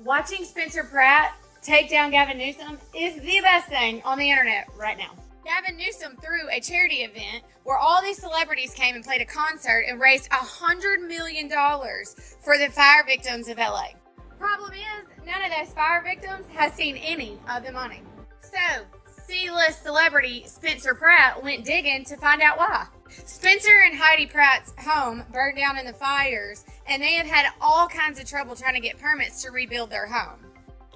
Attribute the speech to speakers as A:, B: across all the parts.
A: Watching Spencer Pratt take down Gavin Newsom is the best thing on the internet right now. Gavin Newsom threw a charity event where all these celebrities came and played a concert and raised $100 million for the fire victims of LA. Problem is, none of those fire victims has seen any of the money. So, C-list celebrity Spencer Pratt went digging to find out why. Spencer and Heidi Pratt's home burned down in the fires, and they have had all kinds of trouble trying to get permits to rebuild their home.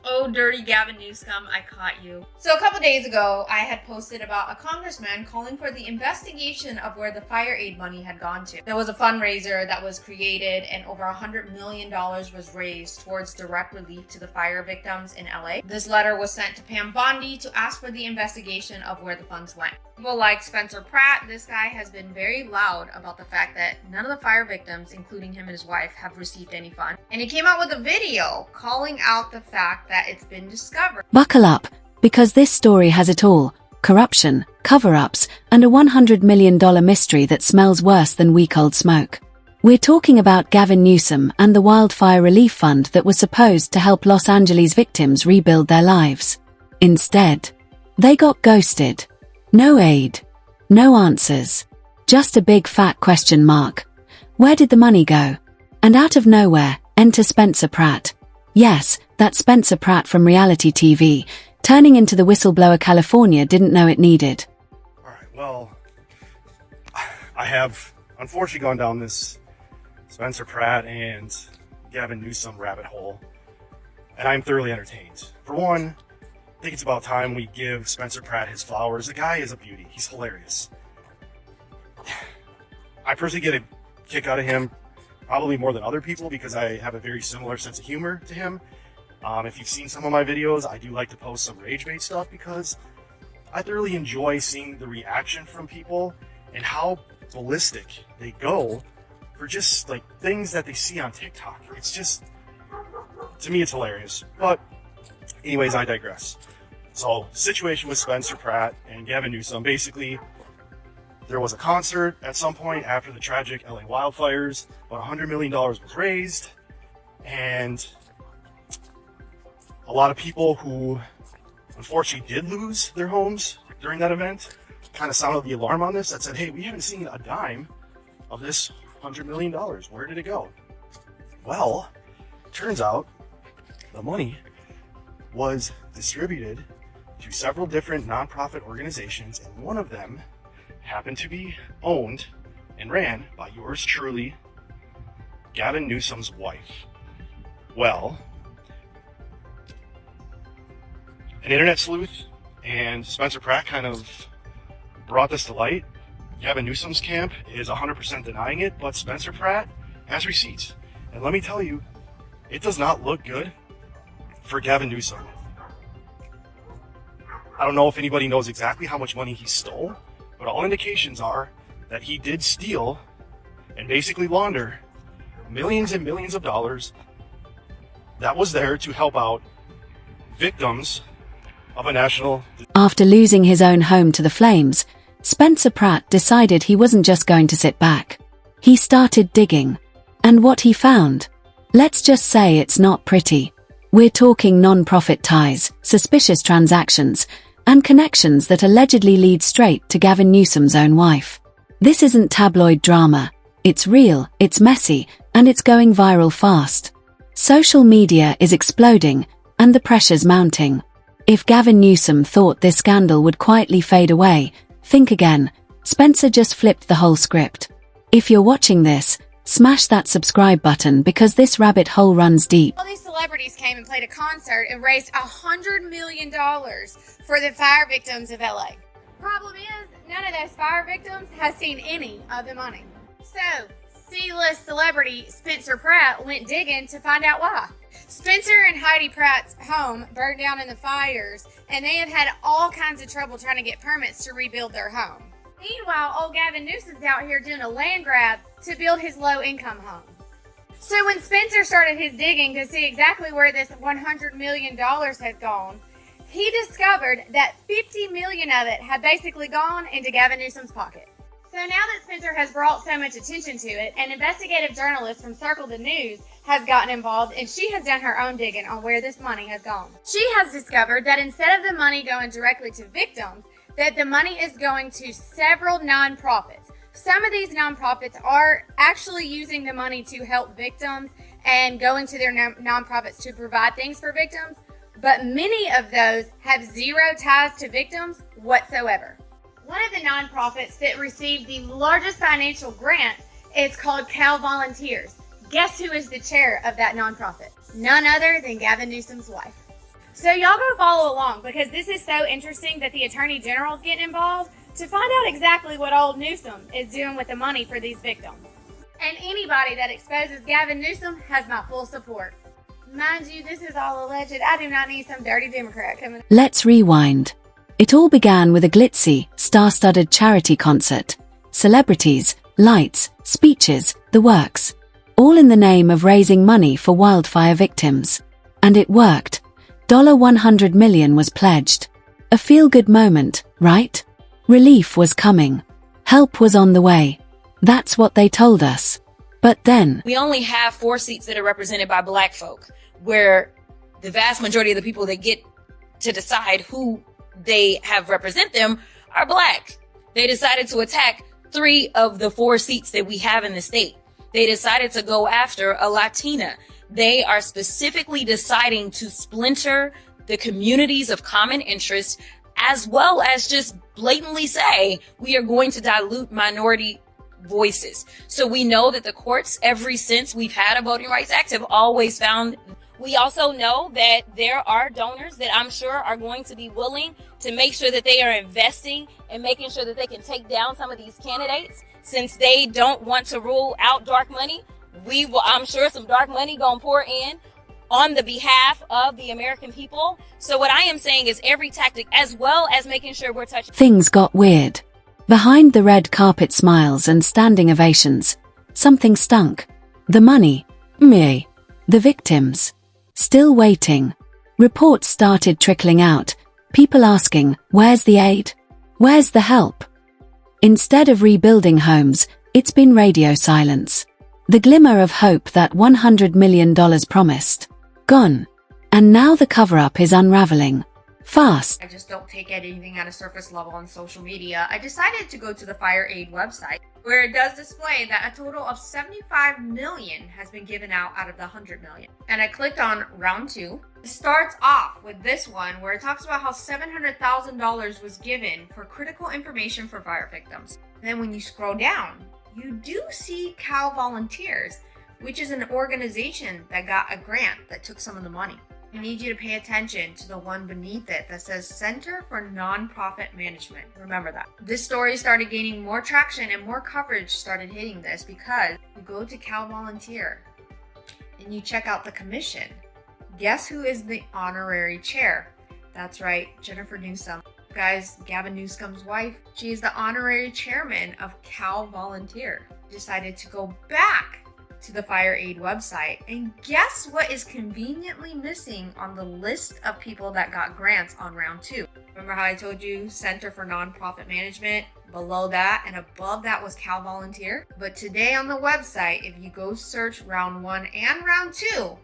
B: Oh, dirty Gavin Newsom, I caught you.
C: So a couple days ago, I had posted about a congressman calling for the investigation of where the fire aid money had gone to. There was a fundraiser that was created and over $100 million was raised towards direct relief to the fire victims in LA. This letter was sent to Pam Bondi to ask for the investigation of where the funds went. People like Spencer Pratt, this guy has been very loud about the fact that none of the fire victims, including him and his wife, have received any funds. And he came out with a video calling out the fact that it's been discovered.
D: Buckle up, because this story has it all: corruption, cover-ups, and a $100 million mystery that smells worse than week-old smoke. We're talking about Gavin Newsom and the Wildfire Relief Fund that was supposed to help Los Angeles victims rebuild their lives. Instead, they got ghosted. No aid. No answers. Just a big fat question mark. Where did the money go? And out of nowhere, enter Spencer Pratt. Yes, that's Spencer Pratt from reality TV, turning into the whistleblower California didn't know it needed.
E: Alright, well, I have unfortunately gone down this Spencer Pratt and Gavin Newsom rabbit hole, and I'm thoroughly entertained. For one, I think it's about time we give Spencer Pratt his flowers. The guy is a beauty. He's hilarious. I personally get a kick out of him, probably more than other people, because I have a very similar sense of humor to him. If you've seen some of my videos, I do like to post some rage bait stuff because I thoroughly enjoy seeing the reaction from people and how ballistic they go for just like things that they see on TikTok. It's just, to me, it's hilarious. But anyways, I digress. So, situation with Spencer Pratt and Gavin Newsom. Basically, there was a concert at some point after the tragic LA wildfires. About $100 million was raised, and a lot of people who unfortunately did lose their homes during that event kind of sounded the alarm on this, that said, hey, we haven't seen a dime of this $100 million. Where did it go? Well, turns out the money was distributed to several different nonprofit organizations, and one of them happened to be owned and ran by yours truly, Gavin Newsom's wife. Well, an internet sleuth and Spencer Pratt kind of brought this to light. Gavin Newsom's camp is 100% denying it, but Spencer Pratt has receipts. And let me tell you, it does not look good for Gavin Newsom. I don't know if anybody knows exactly how much money he stole, but all indications are that he did steal and basically launder millions and millions of dollars that was there to help out victims of a national...
D: After losing his own home to the flames, Spencer Pratt decided he wasn't just going to sit back. He started digging. And what he found? Let's just say it's not pretty. We're talking non-profit ties, suspicious transactions, and connections that allegedly lead straight to Gavin Newsom's own wife. This isn't tabloid drama. It's real, it's messy, and it's going viral fast. Social media is exploding, and the pressure's mounting. If Gavin Newsom thought this scandal would quietly fade away, think again. Spencer just flipped the whole script. If you're watching this, smash that subscribe button because this rabbit hole runs deep.
A: All these celebrities came and played a concert and raised $100 million for the fire victims of LA. Problem is, none of those fire victims has seen any of the money. So, C-list celebrity Spencer Pratt went digging to find out why. Spencer and Heidi Pratt's home burned down in the fires, and they have had all kinds of trouble trying to get permits to rebuild their home. Meanwhile, old Gavin Newsom's out here doing a land grab to build his low-income home. So when Spencer started his digging to see exactly where this $100 million has gone, he discovered that $50 million of it had basically gone into Gavin Newsom's pocket. So now that Spencer has brought so much attention to it, an investigative journalist from Circle the News has gotten involved, and she has done her own digging on where this money has gone. She has discovered that instead of the money going directly to victims, that the money is going to several nonprofits. Some of these nonprofits are actually using the money to help victims and going to their nonprofits to provide things for victims, but many of those have zero ties to victims whatsoever. One of the nonprofits that received the largest financial grant is called Cal Volunteers. Guess who is the chair of that nonprofit? None other than Gavin Newsom's wife. So y'all go follow along, because this is so interesting that the Attorney General is getting involved to find out exactly what old Newsom is doing with the money for these victims. And anybody that exposes Gavin Newsom has my full support. Mind you, this is all alleged. I do not need some dirty Democrat coming.
D: Let's rewind. It all began with a glitzy, star-studded charity concert. Celebrities, lights, speeches, the works. All in the name of raising money for wildfire victims. And it worked. $100 million was pledged. A feel-good moment, right? Relief was coming. Help was on the way. That's what they told us. But then,
F: we only have 4 seats that are represented by black folk, where the vast majority of the people that get to decide who they have represent them are black. They decided to attack 3 of the 4 seats that we have in the state. They decided to go after a Latina. They are specifically deciding to splinter the communities of common interest, as well as just blatantly say, we are going to dilute minority voices. So we know that the courts, ever since we've had a Voting Rights Act, have always found. We also know that there are donors that I'm sure are going to be willing to make sure that they are investing and making sure that they can take down some of these candidates. Since they don't want to rule out dark money, I'm sure some dark money gonna pour in on the behalf of the American people. So what I am saying is every tactic, as well as making sure we're touching.
D: things got weird. Behind the red carpet smiles and standing ovations, something stunk. The money. Me. The victims. Still waiting. Reports started trickling out. People asking, where's the aid? Where's the help? Instead of rebuilding homes, it's been radio silence. The glimmer of hope that $100 million promised. Gone. And now the cover-up is unraveling. Fast.
C: I just don't take anything at a surface level on social media. I decided to go to the Fire Aid website, where it does display that a total of $75 million has been given out of the $100 million. And I clicked on round 2. It starts off with this one where it talks about how $700,000 was given for critical information for fire victims. And then when you scroll down, you do see Cal Volunteers, which is an organization that got a grant that took some of the money. I need you to pay attention to the one beneath it that says Center for Nonprofit Management. Remember that. This story started gaining more traction and more coverage started hitting this because you go to Cal Volunteer and you check out the commission. Guess who is the honorary chair? That's right, Jennifer Newsom. Guys, Gavin Newsom's wife, she is the honorary chairman of Cal Volunteer. Decided to go back to the Fire Aid website, and guess what is conveniently missing on the list of people that got grants on round 2? Remember how I told you Center for Nonprofit Management? Below that and above that was Cal Volunteer. But today on the website, if you go search round 1 and round 2,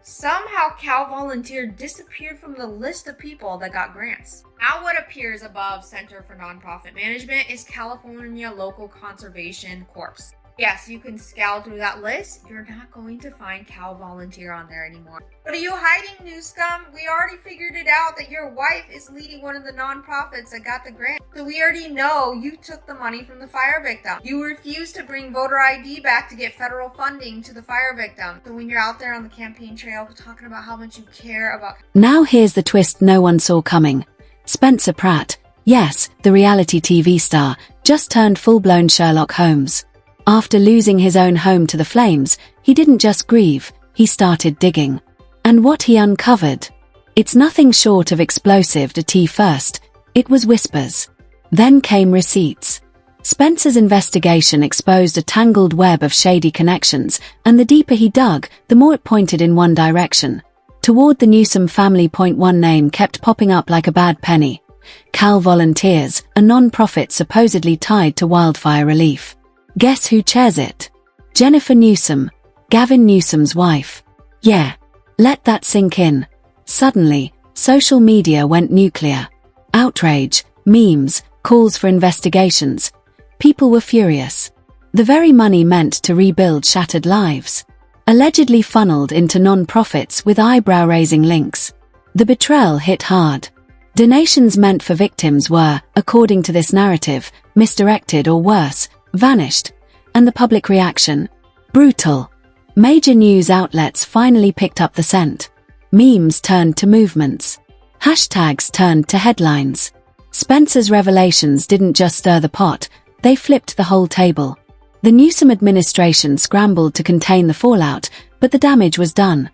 C: somehow Cal Volunteer disappeared from the list of people that got grants. Now what appears above Center for Nonprofit Management is California Local Conservation Corps. Yes, you can scour through that list. You're not going to find Cal Volunteer on there anymore. What are you hiding, Newscom? We already figured it out that your wife is leading one of the nonprofits that got the grant. So we already know you took the money from the fire victim. You refused to bring voter ID back to get federal funding to the fire victim. So when you're out there on the campaign trail talking about how much you care about...
D: Now here's the twist no one saw coming. Spencer Pratt, yes, the reality TV star, just turned full-blown Sherlock Holmes. After losing his own home to the flames, he didn't just grieve, he started digging. And what he uncovered? It's nothing short of explosive. First, it was whispers. Then came receipts. Spencer's investigation exposed a tangled web of shady connections, and the deeper he dug, the more it pointed in one direction. Toward the Newsom family. One name kept popping up like a bad penny. Cal Volunteers, a non-profit supposedly tied to wildfire relief. Guess who chairs it? Jennifer Newsom. Gavin Newsom's wife. Yeah. Let that sink in. Suddenly, social media went nuclear. Outrage, memes, calls for investigations. People were furious. The very money meant to rebuild shattered lives, allegedly funneled into non-profits with eyebrow-raising links. The betrayal hit hard. Donations meant for victims were, according to this narrative, misdirected or worse, vanished. And the public reaction? Brutal. Major news outlets finally picked up the scent. Memes turned to movements. Hashtags turned to headlines. Spencer's revelations didn't just stir the pot, they flipped the whole table. The Newsom administration scrambled to contain the fallout, but the damage was done.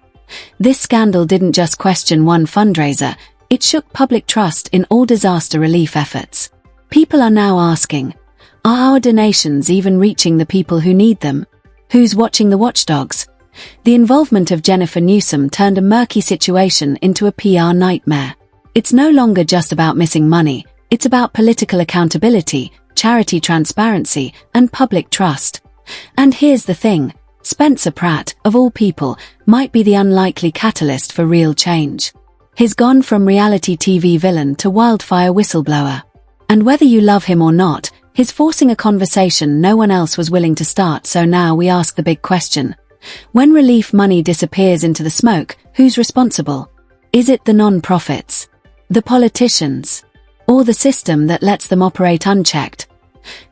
D: This scandal didn't just question one fundraiser, it shook public trust in all disaster relief efforts. People are now asking, are our donations even reaching the people who need them? Who's watching the watchdogs? The involvement of Jennifer Newsom turned a murky situation into a PR nightmare. It's no longer just about missing money, it's about political accountability, charity transparency, and public trust. And here's the thing, Spencer Pratt, of all people, might be the unlikely catalyst for real change. He's gone from reality TV villain to wildfire whistleblower. And whether you love him or not, he's forcing a conversation no one else was willing to start, so now we ask the big question. When relief money disappears into the smoke, who's responsible? Is it the non-profits? The politicians? Or the system that lets them operate unchecked?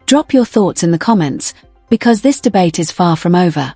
D: Drop your thoughts in the comments, because this debate is far from over.